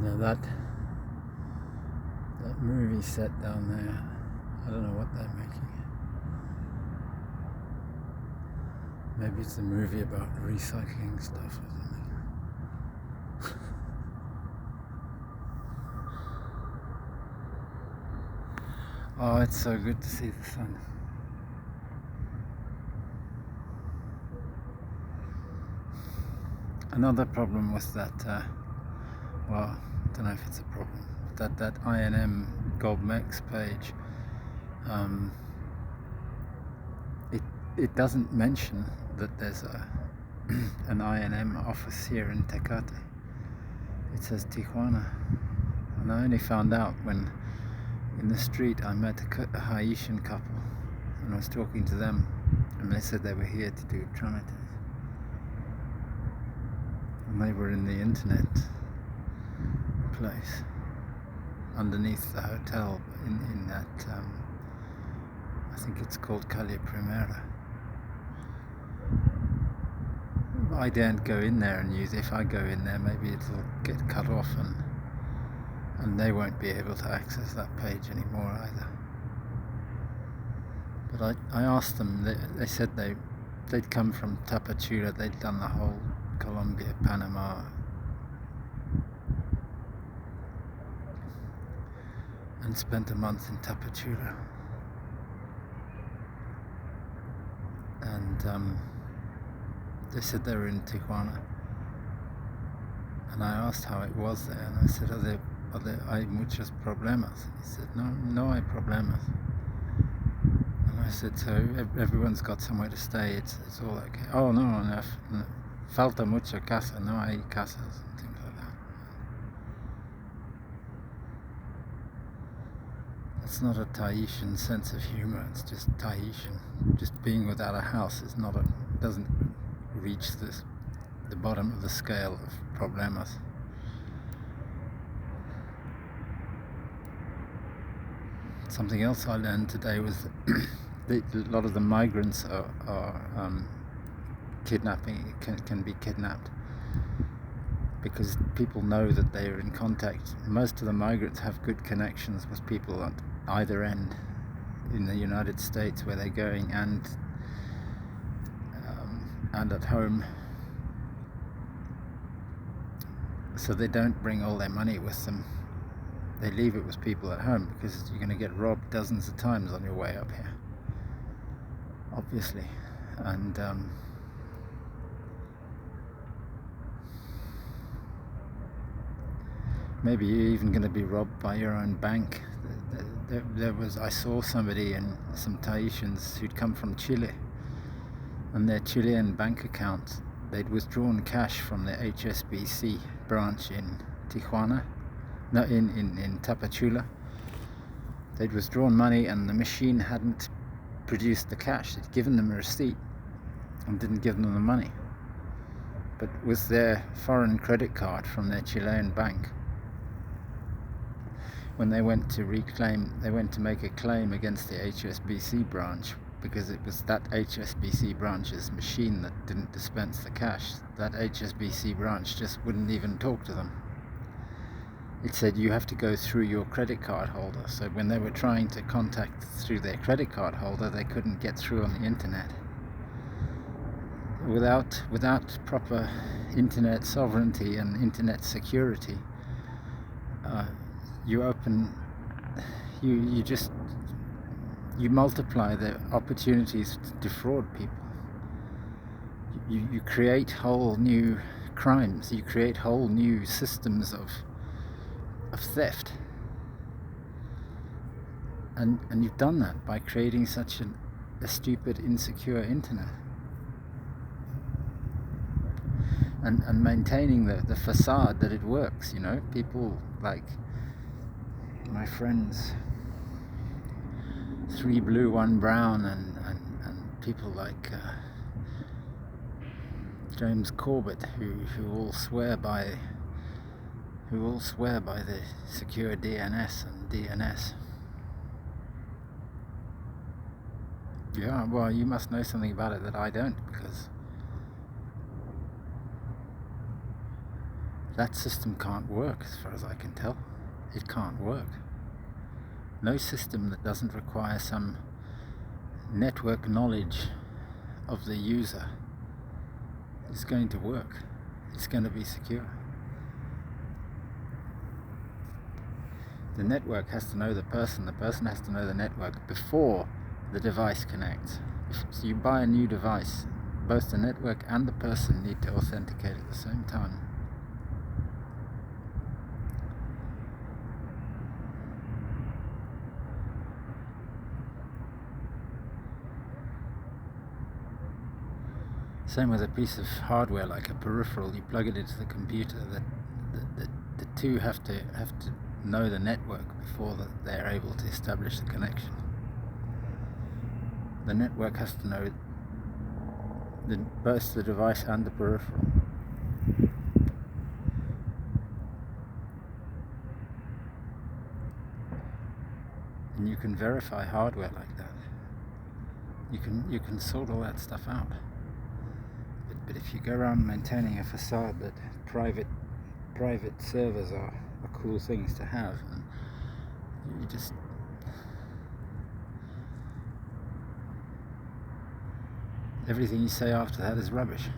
Now that movie set down there, I don't know what they're making. Maybe it's a movie about recycling stuff or something. Oh, it's so good to see the sun. Another problem was that, well, I don't know if it's a problem, that INM GobMex page, it doesn't mention that there's an INM office here in Tecate. It says Tijuana, and I only found out when in the street I met a Haitian couple, and I was talking to them, and they said they were here to do trámites, and they were in the internet place underneath the hotel in that I think it's called Calle Primera. I daren't go in there and use. If I go in there, maybe it'll get cut off, and they won't be able to access that page anymore either. But I asked them. They said they'd come from Tapachula. They'd done the whole Colombia, Panama, and spent a month in Tapachula. And they said they were in Tijuana, and I asked how it was there, and I said, are there hay muchos problemas? And he said, no hay problemas. And I said, so everyone's got somewhere to stay, it's all okay. Oh no, falta mucha casa, no hay casas, and things like that. It's not a Tahitian sense of humor, it's just Tahitian. Just being without a house doesn't reach the bottom of the scale of problemas. Something else I learned today was that a lot of the migrants are can be kidnapped, because people know that they are in contact. Most of the migrants have good connections with people at either end in the United States where they're going, and at home, so they don't bring all their money with them. They leave it with people at home, because you're going to get robbed dozens of times on your way up here, obviously. And maybe you're even going to be robbed by your own bank. I saw somebody, and some Tahitians who'd come from Chile, and their Chilean bank account, they'd withdrawn cash from the HSBC branch in Tijuana, no, in Tapachula. They'd withdrawn money, and the machine hadn't produced the cash. They'd given them a receipt and didn't give them the money. But with their foreign credit card from their Chilean bank, when they went to make a claim against the HSBC branch, because it was that HSBC branch's machine that didn't dispense the cash, that HSBC branch just wouldn't even talk to them. It said you have to go through your credit card holder. So when they were trying to contact through their credit card holder, they couldn't get through on the internet. Without proper internet sovereignty and internet security, you multiply the opportunities to defraud people. You create whole new crimes. You create whole new systems of theft, and you've done that by creating such a stupid, insecure internet, and maintaining the facade that it works. People like my friends, 3 Blue 1 Brown, and people like James Corbett, who all swear by the secure DNS and DNS. Yeah, well, you must know something about it that I don't, because that system can't work as far as I can tell. It can't work. No system that doesn't require some network knowledge of the user is going to work. It's going to be secure. The network has to know the person has to know the network before the device connects. So you buy a new device, both the network and the person need to authenticate at the same time. Same with a piece of hardware like a peripheral. You plug it into the computer. The two have to know the network before they're able to establish the connection. The network has to know both the device and the peripheral. And you can verify hardware like that. You can sort all that stuff out. But if you go around maintaining a facade that private servers are cool things to have, and you just everything you say after that is rubbish.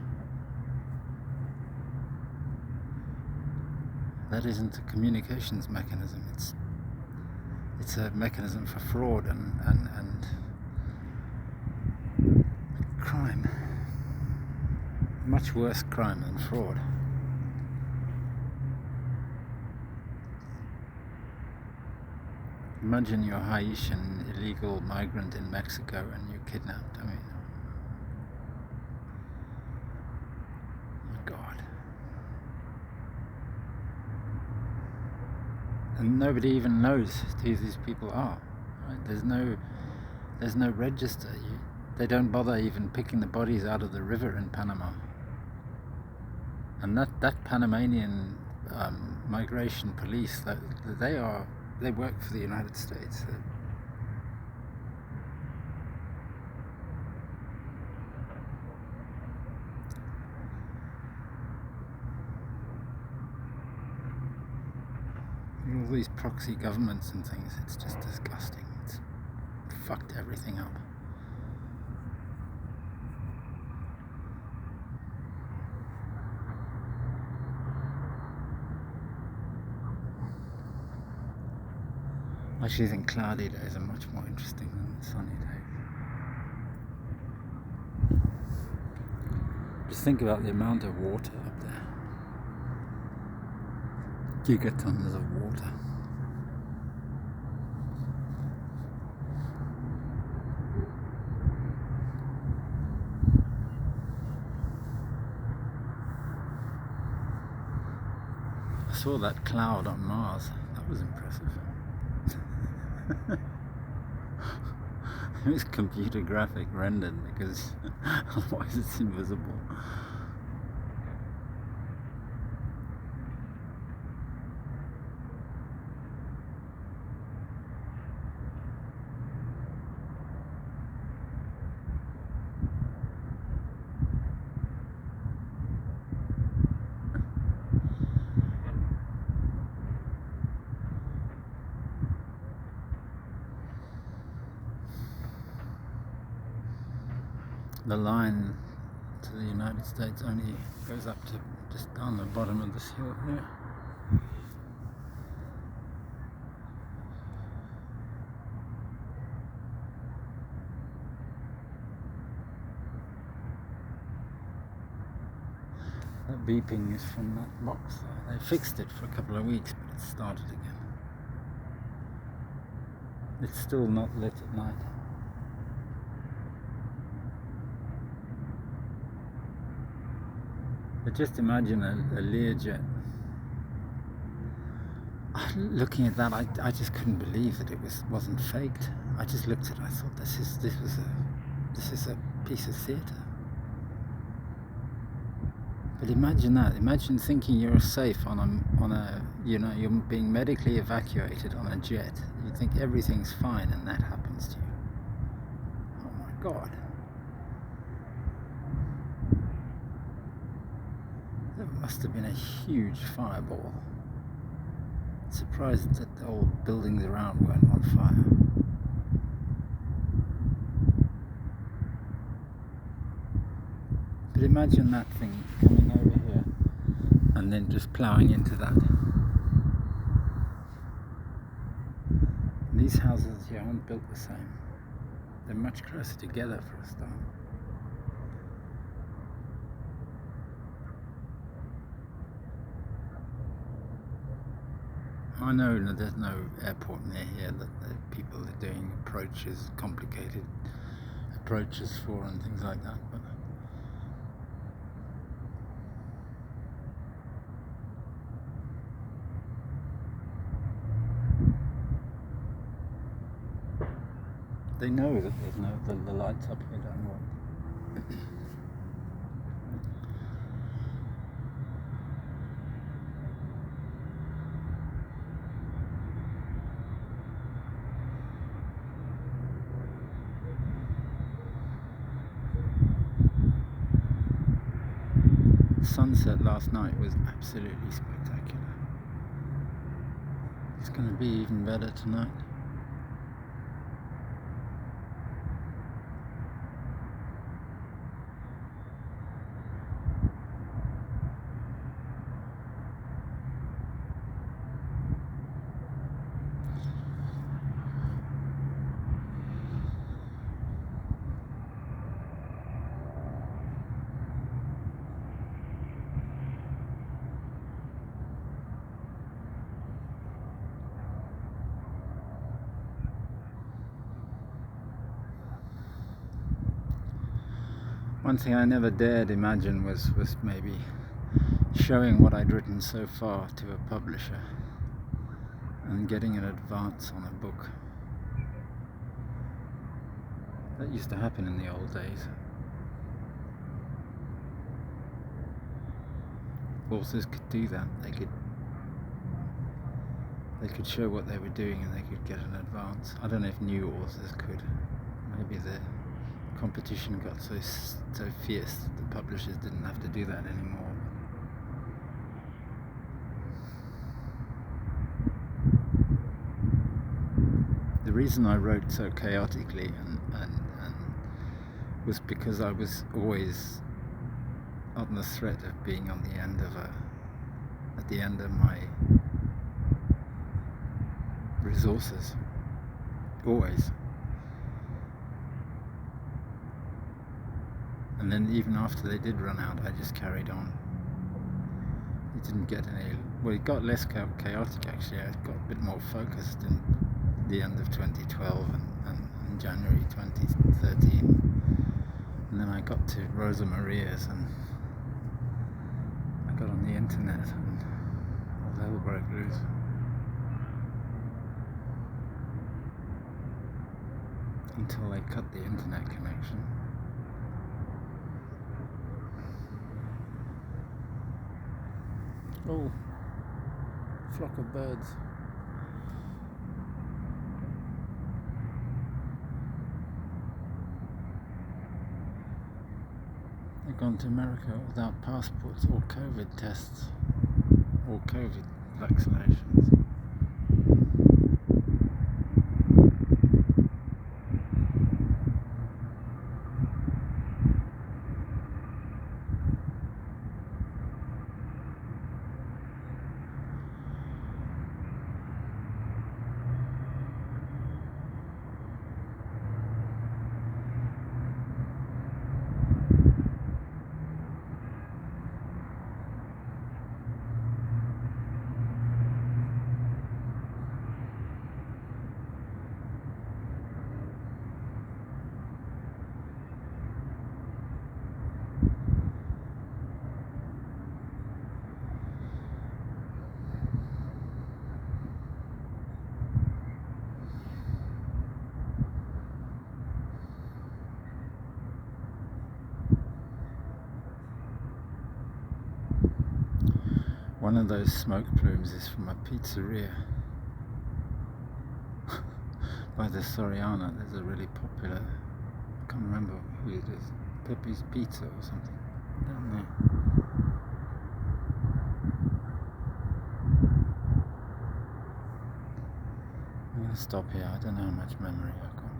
That isn't a communications mechanism. It's a mechanism for fraud and crime. Much worse crime than fraud. Imagine you're Haitian illegal migrant in Mexico and you're kidnapped. I mean, God. And nobody even knows who these people are. Right? There's no register. They don't bother even picking the bodies out of the river in Panama. And that Panamanian migration police, they work for the United States. All these proxy governments and things, it's just disgusting. It's fucked everything up. I actually think cloudy days are much more interesting than sunny days. Just think about the amount of water up there. Gigatons of water. I saw that cloud on Mars. That was impressive. It was computer graphic rendered because otherwise it's invisible. The line to the United States only goes up to just down the bottom of this hill here. That beeping is from that box. They fixed it for a couple of weeks, but it started again. It's still not lit at night. But just imagine a Learjet. Looking at that, I just couldn't believe that it wasn't faked. I just looked at it. I thought this is a piece of theatre. But imagine that. Imagine thinking you're safe on a you're being medically evacuated on a jet. You think everything's fine, and that happens to you. Oh my God. Must have been a huge fireball. Surprised that the old buildings around weren't on fire. But imagine that thing coming over here and then just ploughing into that. And these houses here aren't built the same. They're much closer together for a start. I know that there's no airport near here that people are doing complicated approaches for and things like that, but they know that there's the lights up here don't work. Sunset last night was absolutely spectacular. It's going to be even better tonight. One thing I never dared imagine was maybe showing what I'd written so far to a publisher and getting an advance on a book. That used to happen in the old days. Authors could do that. They could show what they were doing and they could get an advance. I don't know if new authors could. Maybe the competition got so fierce that the publishers didn't have to do that anymore. The reason I wrote so chaotically and was because I was always on the threat of being at the end of my resources. Always. And then even after they did run out, I just carried on. It didn't get it got less chaotic actually. I got a bit more focused in the end of 2012 and January 2013. And then I got to Rosa Maria's and I got on the internet and all hell broke loose. Until they cut the internet connection. Oh, flock of birds. They've gone to America without passports or COVID tests or COVID vaccinations. One of those smoke plumes is from a pizzeria by the Soriana. There's a really popular, I can't remember who it is, Pepe's Pizza or something, down there. I'm going to stop here. I don't know how much memory I've got.